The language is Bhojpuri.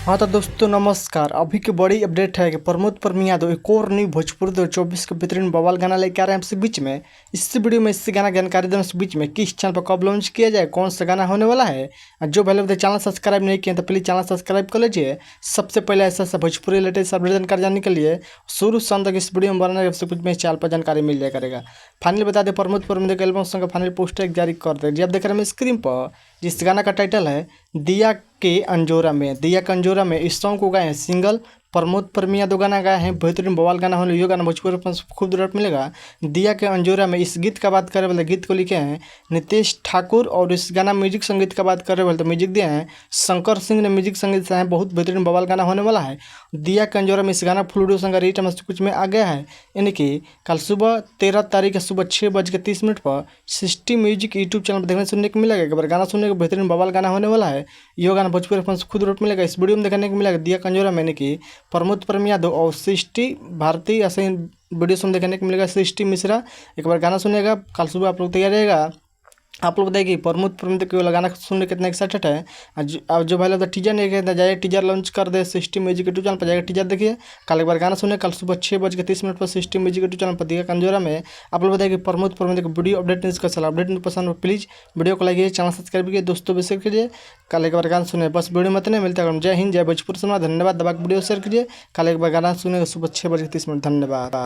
हाँ तो दोस्तों नमस्कार। अभी की बड़ी अपडेट है कि प्रमोद परम यादव एक और न्यू भोजपुरी 2024 के बेहतरीन बवाल गाना लेके आ रहे हैं आपसे बीच में। इस वीडियो में इससे गाना जानकारी देने से बीच में किस चैनल पर कब लॉन्च किया जाए, कौन सा गाना होने वाला है। जो पहले बताए चैनल सब्सक्राइब नहीं किए तो प्लीज़ चैनल सब्सक्राइब कर लीजिए। सबसे पहले ऐसा भोजपुरी लेटेस्ट अपडेट जानकारी जानने के लिए शुरू से अंत तक इस वीडियो में बनाने से कुछ में इस चैनल पर जानकारी मिल जाया करेगा। फाइनली बता दें प्रमोद परम के एल्बम सॉन्ग का फाइनल पोस्टर जारी कर दे। जी आप देख रहे हैं स्क्रीन पर जिस गाना का टाइटल है दिया के अंजोरा में। दिया के अंजोरा में इस सॉन्ग को गाए हैं सिंगल प्रमोद परम यादव गाना गाए हैं। बेहतरीन बवाल गाना होने ये गाना भोजपुरी पर खूब जरूरत मिलेगा। दिया के अंजोरा में इस गीत का बात करें बोले गीत को लिखे हैं नितेश ठाकुर और इस गाना म्यूजिक संगीत का बात करें बोले तो म्यूजिक दिए हैं शंकर सिंह ने म्यूजिक संगीत से हैं। बहुत बेहतरीन बवाल गाना होने वाला है। दिया के अंजोरा में इस गाना फुल वीडियो संग रेट कुछ में आ गया है, यानी कि कल सुबह 13 तारीख सुबह 6:30 पर सिस्टी म्यूजिक यूट्यूब चैनल पर देखने सुनने को मिलेगा। एक बार गाना सुनने को बेहतरीन बवाल गाना होने वाला है। यह गाना भोजपुरी फंस खुद रोट मिलेगा। इस वीडियो में देखने को मिलेगा दिया कंजोरा में कि प्रमोद परम यादव और सृष्टि भारती ऐसे वीडियो में देखने को मिलेगा सृष्टि मिश्रा। एक बार गाना सुनेगा कल सुबह आप लोग तैयार रहेगा। आप लोग बताइए कि प्रमोद परम के वाला गाना सुनने कितना एक्साइटेड है। अब जो भाई लगता टीजर नहीं कहता जाइए टीजर लॉन्च कर दे सिस्टम म्यूजिक यूट्यूब चैनल पर जाएगा टीजर देखिए। कल एक बार गाना सुने कल सुबह 6:30 पर सिस्टम म्यूजिक यूट्यूब चैनल पर दिया कंजोरा में। आप लोग बताइए कि प्रमोद परम के वीडियो अपडेट नहीं कर चला अपडेट पसंद प्लीज़ वीडियो को लाइक कीजिए, चैनल सब्सक्राइब कीजिए, दोस्तों भी शेयर कीजिए। कल एक बार गाना सुने बस वीडियो मत नहीं मिलता। जय हिंद जय भोजपुर सुना धन्यवाद। दबा वीडियो शेयर कीजिए। कल एक बार गाना सुने सुबह 6:30 धन्यवाद।